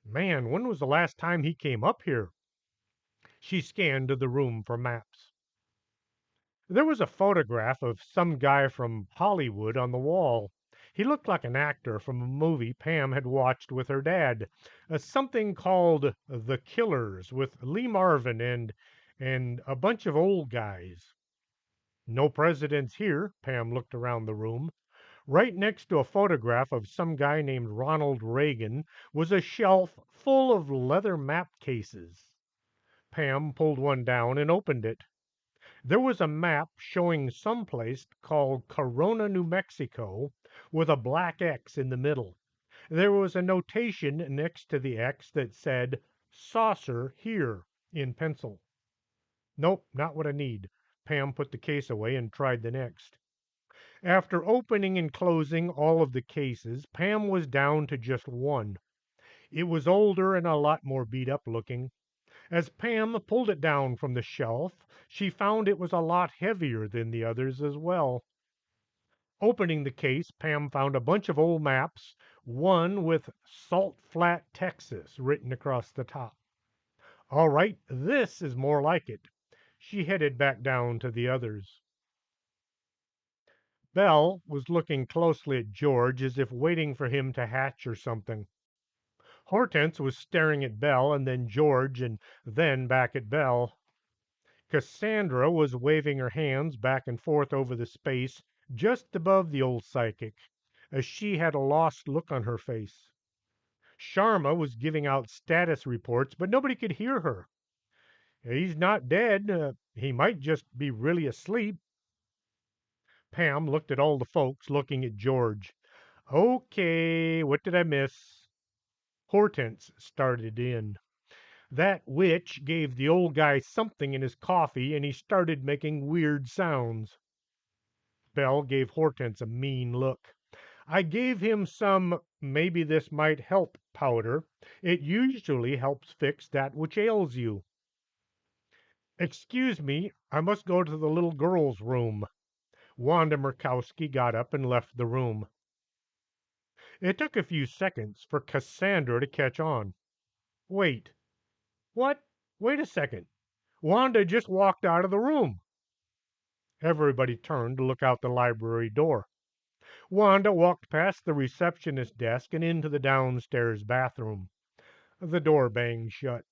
Man, when was the last time he came up here? She scanned the room for maps. There was a photograph of some guy from Hollywood on the wall. He looked like an actor from a movie Pam had watched with her dad, something called The Killers, with Lee Marvin and a bunch of old guys. No presidents here. Pam looked around the room. Right next to a photograph of some guy named Ronald Reagan was a shelf full of leather map cases. Pam pulled one down and opened it. There was a map showing some place called Corona, New Mexico, with a black X in the middle. There was a notation next to the X that said, "Saucer here," in pencil. Nope, not what I need. Pam put the case away and tried the next. After opening and closing all of the cases, Pam was down to just one. It was older and a lot more beat up looking. As Pam pulled it down from the shelf, she found it was a lot heavier than the others as well. Opening the case, Pam found a bunch of old maps, one with Salt Flat, Texas written across the top. All right, this is more like it. She headed back down to the others. Belle was looking closely at George as if waiting for him to hatch or something. Hortense was staring at Belle and then George and then back at Belle. Cassandra was waving her hands back and forth over the space just above the old psychic, as she had a lost look on her face. Sharma was giving out status reports, but nobody could hear her. He's not dead. He might just be really asleep. Pam looked at all the folks, looking at George. Okay, what did I miss? Hortense started in. That witch gave the old guy something in his coffee, and he started making weird sounds. Belle gave Hortense a mean look. I gave him some maybe this might help powder. It usually helps fix that which ails you. Excuse me, I must go to the little girl's room. Wanda Murkowski got up and left the room. It took a few seconds for Cassandra to catch on. Wait. What? Wait a second. Wanda just walked out of the room. Everybody turned to look out the library door. Wanda walked past the receptionist desk and into the downstairs bathroom. The door banged shut.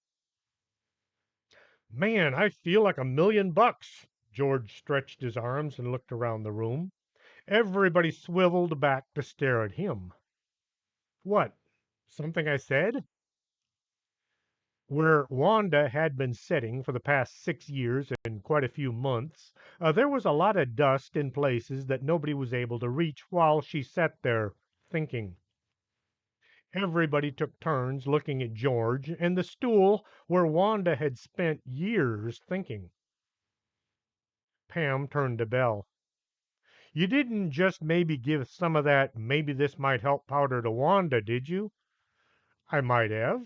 Man, I feel like $1,000,000. George stretched his arms and looked around the room. Everybody swiveled back to stare at him. What? Something I said? Where Wanda had been sitting for the past 6 years and quite a few months, there was a lot of dust in places that nobody was able to reach while she sat there thinking. Everybody took turns looking at George and the stool where Wanda had spent years thinking. Pam turned to Belle. You didn't just maybe give some of that maybe this might help powder to Wanda, did you? I might have.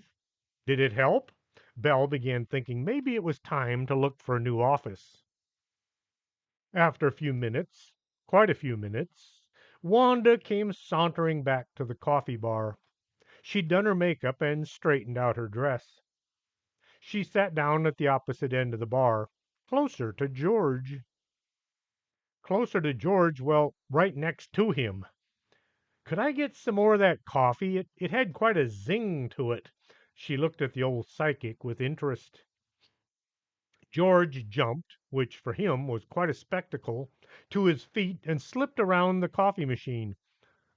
Did it help? Belle began thinking maybe it was time to look for a new office. After a few minutes, quite a few minutes, Wanda came sauntering back to the coffee bar. She'd done her makeup and straightened out her dress. She sat down at the opposite end of the bar. closer to George. Closer to George, well, right next to him. Could I get some more of that coffee? It had quite a zing to it. She looked at the old psychic with interest. George jumped, which for him was quite a spectacle, to his feet and slipped around the coffee machine.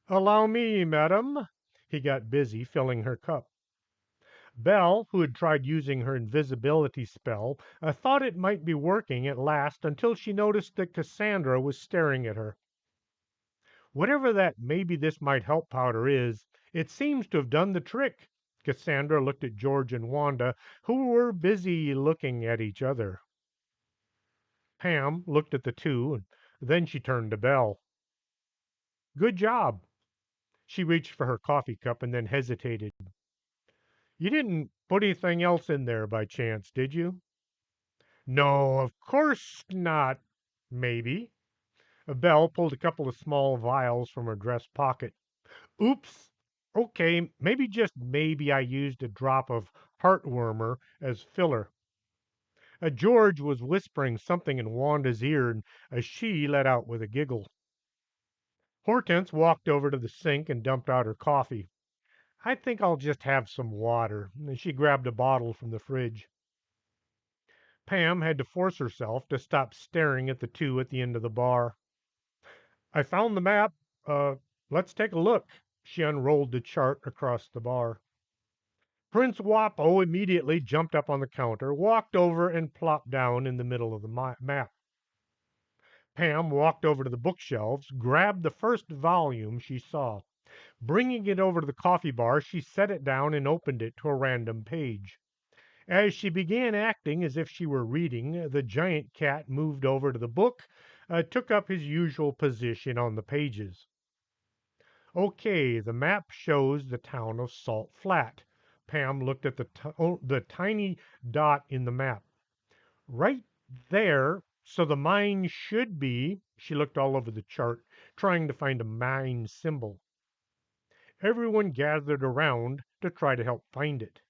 Allow me, madam. He got busy filling her cup. Belle, who had tried using her invisibility spell, thought it might be working at last until she noticed that Cassandra was staring at her. Whatever that maybe this might help powder is, it seems to have done the trick. Cassandra looked at George and Wanda, who were busy looking at each other. Pam looked at the two, and then she turned to Belle. Good job. She reached for her coffee cup and then hesitated. You didn't put anything else in there by chance, did you? No, of course not. Maybe. Belle pulled a couple of small vials from her dress pocket. Oops. Okay, maybe just maybe I used a drop of heartwormer as filler. George was whispering something in Wanda's ear, and she let out with a giggle. Hortense walked over to the sink and dumped out her coffee. I think I'll just have some water. And she grabbed a bottle from the fridge. Pam had to force herself to stop staring at the two at the end of the bar. I found the map. Uh, let's take a look. She unrolled the chart across the bar. Prince Wapo immediately jumped up on the counter, walked over, and plopped down in the middle of the map. Pam walked over to the bookshelves, grabbed the first volume she saw. Bringing it over to the coffee bar, she set it down and opened it to a random page. As she began acting as if she were reading, the giant cat moved over to the book, took up his usual position on the pages. Okay, the map shows the town of Salt Flat. Pam looked at the tiny dot in the map. Right there, so the mine should be. She looked all over the chart, trying to find a mine symbol. Everyone gathered around to try to help find it.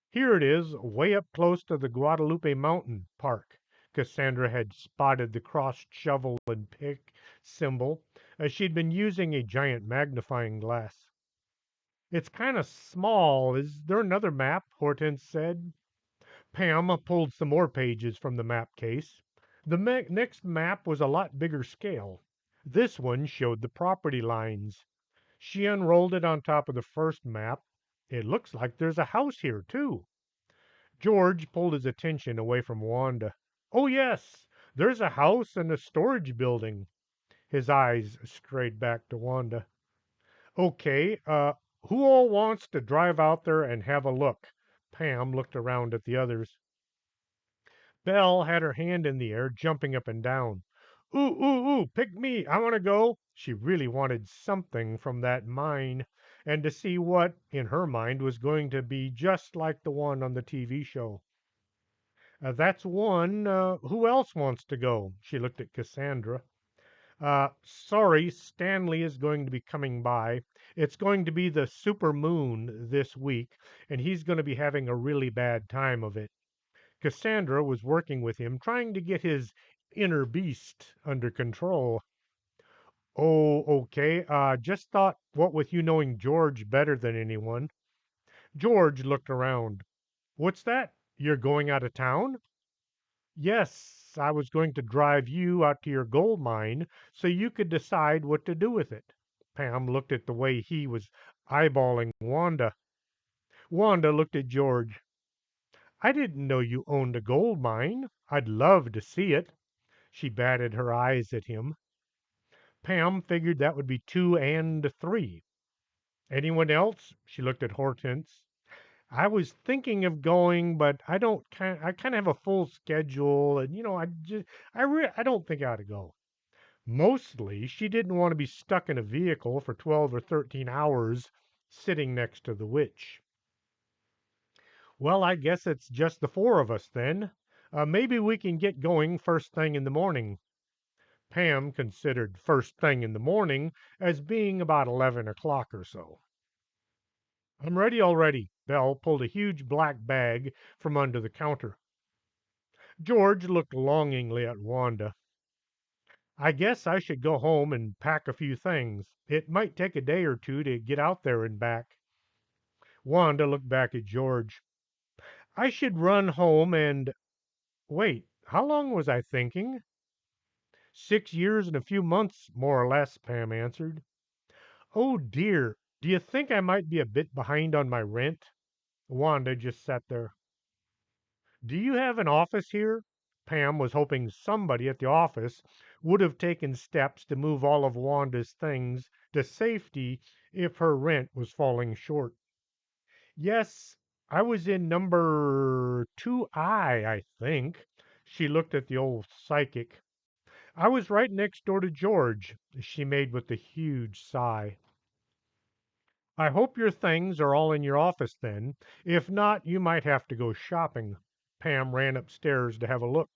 Here it is, way up close to the Guadalupe Mountain Park. Cassandra had spotted the crossed shovel and pick symbol, as she'd been using a giant magnifying glass. It's kind of small. Is there another map? Hortense said. Pam pulled some more pages from the map case. The next map was a lot bigger scale. This one showed the property lines. She unrolled it on top of the first map. It looks like there's a house here, too. George pulled his attention away from Wanda. Oh, yes, there's a house and a storage building. His eyes strayed back to Wanda. Okay, who all wants to drive out there and have a look? Pam looked around at the others. Belle had her hand in the air, jumping up and down. Ooh, ooh, ooh, pick me. I want to go. She really wanted something from that mine, and to see what, in her mind, was going to be just like the one on the TV show. That's one. Who else wants to go? She looked at Cassandra. Sorry, Stanley is going to be coming by. It's going to be the super moon this week, and he's going to be having a really bad time of it. Cassandra was working with him, trying to get his inner beast under control. Oh, okay. Just thought, what with you knowing George better than anyone. George looked around. What's that? You're going out of town? Yes, I was going to drive you out to your gold mine so you could decide what to do with it. Pam looked at the way he was eyeballing Wanda. Wanda looked at George. I didn't know you owned a gold mine. I'd love to see it. She batted her eyes at him. Pam figured that would be two and three. Anyone else? She looked at Hortense. I was thinking of going, but I kind of have a full schedule, and I don't think I ought to go. Mostly, she didn't want to be stuck in a vehicle for 12 or 13 hours sitting next to the witch. Well, I guess it's just the four of us then. Maybe we can get going first thing in the morning. Pam considered first thing in the morning as being about 11 o'clock or so. I'm ready already. Belle pulled a huge black bag from under the counter. George looked longingly at Wanda. I guess I should go home and pack a few things. It might take a day or two to get out there and back. Wanda looked back at George. I should run home and wait. How long was I thinking? 6 years and a few months, more or less, Pam answered. Oh dear, do you think I might be a bit behind on my rent? Wanda just sat there. Do you have an office here? Pam was hoping somebody at the office would have taken steps to move all of Wanda's things to safety if her rent was falling short. Yes, I was in number 2I think. She looked at the old psychic. I was right next door to George, she made with a huge sigh. I hope your things are all in your office then. If not, you might have to go shopping. Pam ran upstairs to have a look.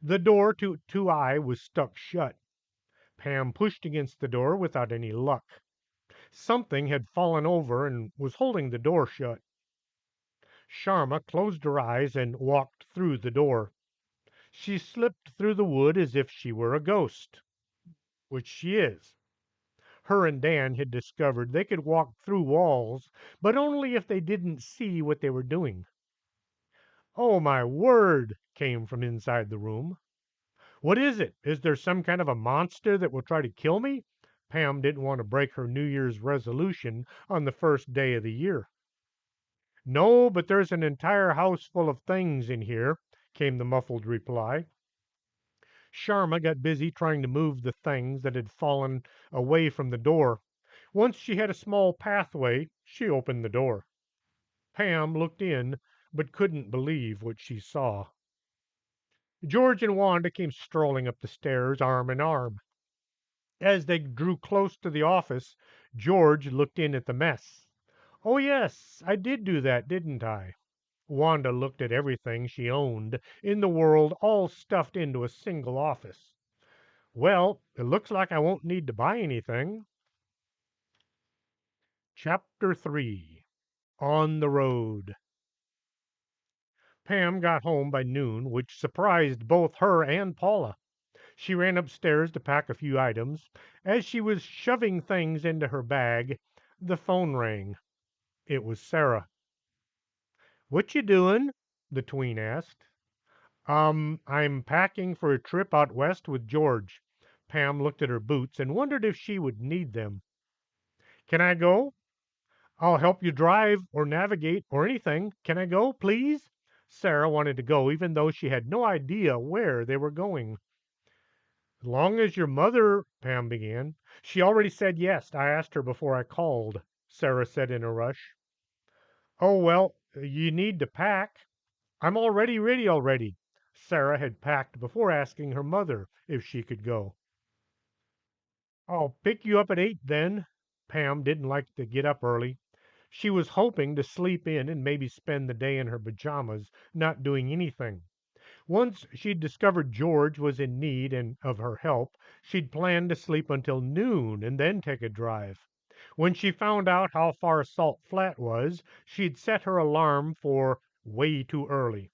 The door to 2I was stuck shut. Pam pushed against the door without any luck. Something had fallen over and was holding the door shut. Sharma closed her eyes and walked through the door. She slipped through the wood as if she were a ghost, which she is. Her and Dan had discovered they could walk through walls, but only if they didn't see what they were doing. "Oh, my word!" came from inside the room. "What is it? Is there some kind of a monster that will try to kill me?" Pam didn't want to break her New Year's resolution on the first day of the year. "No, but there's an entire house full of things in here," came the muffled reply. Sharma got busy trying to move the things that had fallen away from the door. Once she had a small pathway, she opened the door. Pam looked in, but couldn't believe what she saw. George and Wanda came strolling up the stairs, arm in arm. As they drew close to the office, George looked in at the mess. "Oh, yes, I did do that, didn't I?" Wanda looked at everything she owned in the world all stuffed into a single office. "Well, it looks like I won't need to buy anything." Chapter 3. On the Road. Pam got home by noon, which surprised both her and Paula. She ran upstairs to pack a few items. As she was shoving things into her bag, the phone rang. It was Sara. "What you doing?" the tween asked. I'm packing for a trip out west with George." Pam looked at her boots and wondered if she would need them. "Can I go?" "I'll help you drive or navigate or anything. Can I go, please?" Sara wanted to go, even though she had no idea where they were going. "As long as your mother," Pam began. "She already said yes. I asked her before I called," Sara said in a rush. "Oh, well, you need to pack." "I'm already ready already." Sara had packed before asking her mother if she could go. "I'll pick you up at 8 then." Pam didn't like to get up early. She was hoping to sleep in and maybe spend the day in her pajamas, not doing anything. Once she'd discovered George was in need and of her help, she'd planned to sleep until noon and then take a drive. When she found out how far Salt Flat was, she'd set her alarm for way too early.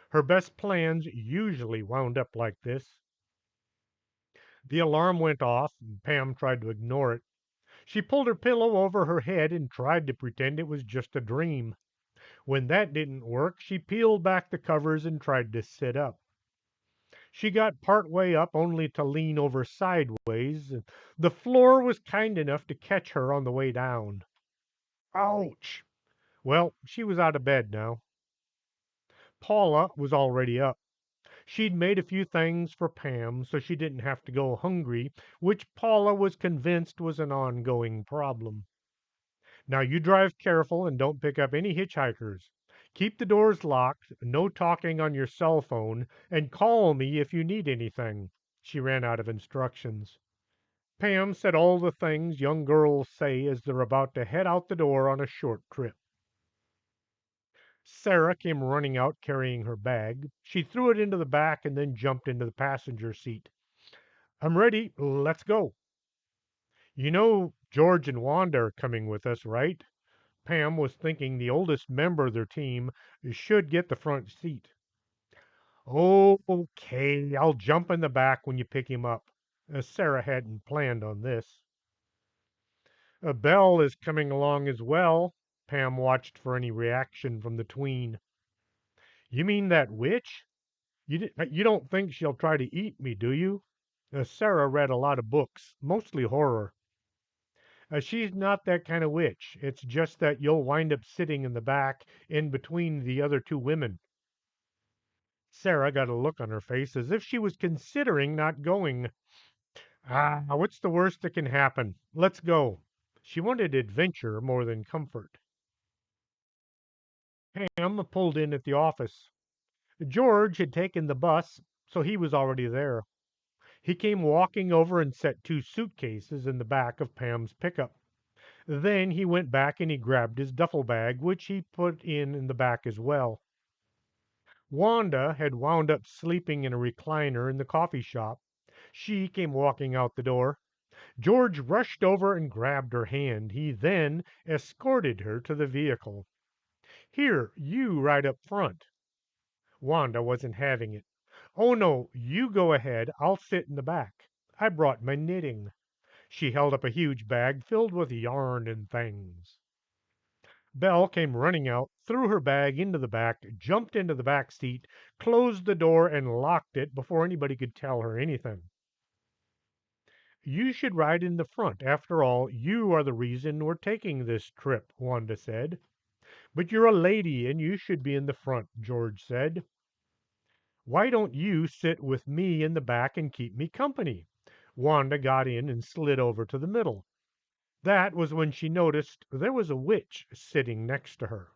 Her best plans usually wound up like this. The alarm went off, and Pam tried to ignore it. She pulled her pillow over her head and tried to pretend it was just a dream. When that didn't work, she peeled back the covers and tried to sit up. She got part way up only to lean over sideways. The floor was kind enough to catch her on the way down. Ouch! Well, she was out of bed now. Paula was already up. She'd made a few things for Pam so she didn't have to go hungry, which Paula was convinced was an ongoing problem. "Now you drive careful and don't pick up any hitchhikers. Keep the doors locked, no talking on your cell phone, and call me if you need anything." She ran out of instructions. Pam said all the things young girls say as they're about to head out the door on a short trip. Sara came running out carrying her bag. She threw it into the back and then jumped into the passenger seat. "I'm ready. Let's go." "You know George and Wanda are coming with us, right?" Pam was thinking the oldest member of their team should get the front seat. Okay, I'll jump in the back when you pick him up. Sarah hadn't planned on this. Belle is coming along as well. Pam watched for any reaction from the tween. You mean that witch? You don't think she'll try to eat me, do you? Sarah read a lot of books, mostly horror. She's not that kind of witch. It's just that you'll wind up sitting in the back in between the other two women. Sarah got a look on her face as if she was considering not going. Ah, what's the worst that can happen? Let's go. She wanted adventure more than comfort. Pam pulled in at the office. George had taken the bus, so he was already there. He came walking over and set two suitcases in the back of Pam's pickup. Then he went back and he grabbed his duffel bag, which he put in the back as well. Wanda had wound up sleeping in a recliner in the coffee shop. She came walking out the door. George rushed over and grabbed her hand. He then escorted her to the vehicle. Here, you ride up front. Wanda wasn't having it. Oh no, you go ahead. I'll sit in the back. I brought my knitting. She held up a huge bag filled with yarn and things. Belle came running out, threw her bag into the back, jumped into the back seat, closed the door, and locked it before anybody could tell her anything. You should ride in the front. After all, you are the reason we're taking this trip, Wanda said. But you're a lady and you should be in the front, George said. Why don't you sit with me in the back and keep me company? Wanda got in and slid over to the middle. That was when she noticed there was a witch sitting next to her.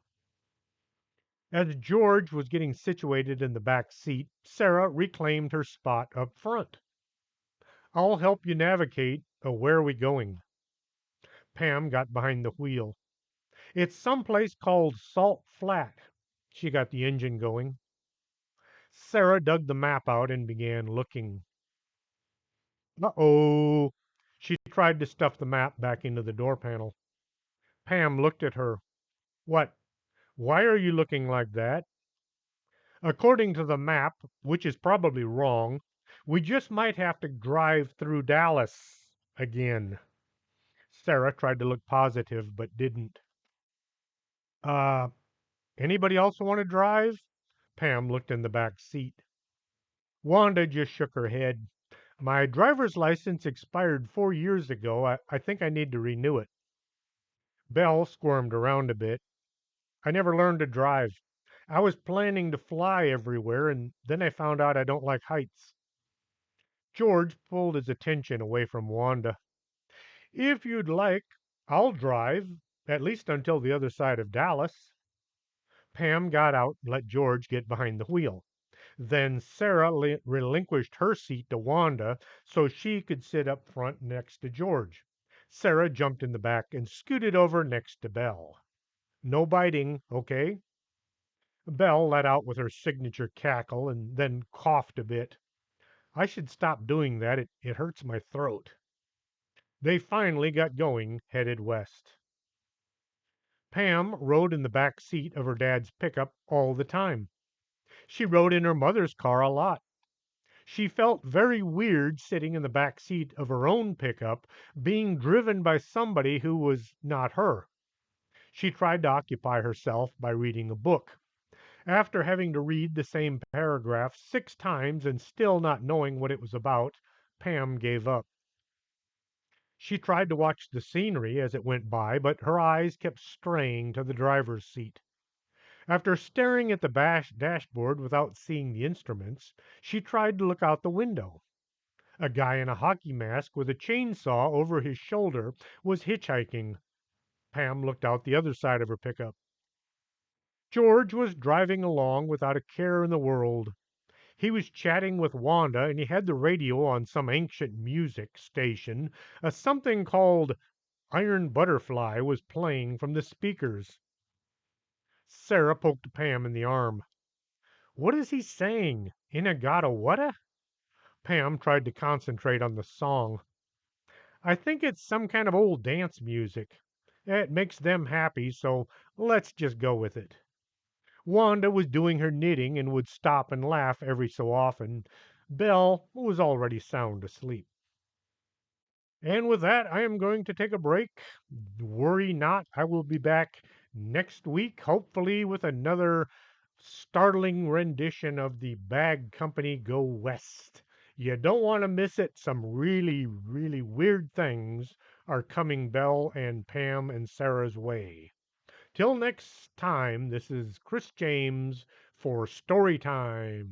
As George was getting situated in the back seat, Sarah reclaimed her spot up front. I'll help you navigate. Where are we going? Pam got behind the wheel. It's someplace called Salt Flat. She got the engine going. Sarah dug the map out and began looking. Uh-oh. She tried to stuff the map back into the door panel. Pam looked at her. What? Why are you looking like that? According to the map, which is probably wrong, we just might have to drive through Dallas again. Sarah tried to look positive, but didn't. Uh, Anybody else want to drive? Pam looked in the back seat. Wanda just shook her head. My driver's license expired 4 years ago. I think I need to renew it. Belle squirmed around a bit. I never learned to drive. I was planning to fly everywhere, and then I found out I don't like heights. George pulled his attention away from Wanda. If you'd like, I'll drive, at least until the other side of Dallas. Pam got out and let George get behind the wheel. Then Sarah relinquished her seat to Wanda so she could sit up front next to George. Sarah jumped in the back and scooted over next to Belle. No biting, okay? Belle let out with her signature cackle and then coughed a bit. I should stop doing that. It hurts my throat. They finally got going, headed west. Pam rode in the back seat of her dad's pickup all the time. She rode in her mother's car a lot. She felt very weird sitting in the back seat of her own pickup, being driven by somebody who was not her. She tried to occupy herself by reading a book. After having to read the same paragraph 6 times and still not knowing what it was about, Pam gave up. She tried to watch the scenery as it went by, but her eyes kept straying to the driver's seat. After staring at the dashboard without seeing the instruments, she tried to look out the window. A guy in a hockey mask with a chainsaw over his shoulder was hitchhiking. Pam looked out the other side of her pickup. George was driving along without a care in the world. He was chatting with Wanda, and he had the radio on some ancient music station. Something called Iron Butterfly was playing from the speakers. Sarah poked Pam in the arm. What is he saying? Inagata whata? Pam tried to concentrate on the song. I think it's some kind of old dance music. It makes them happy, so let's just go with it. Wanda was doing her knitting and would stop and laugh every so often. Belle was already sound asleep. And with that, I am going to take a break. Worry not, I will be back next week, hopefully with another startling rendition of the Bag Company Go West. You don't want to miss it. Some really, really weird things are coming Belle and Pam and Sarah's way. Till next time, this is Chris James for Story Time.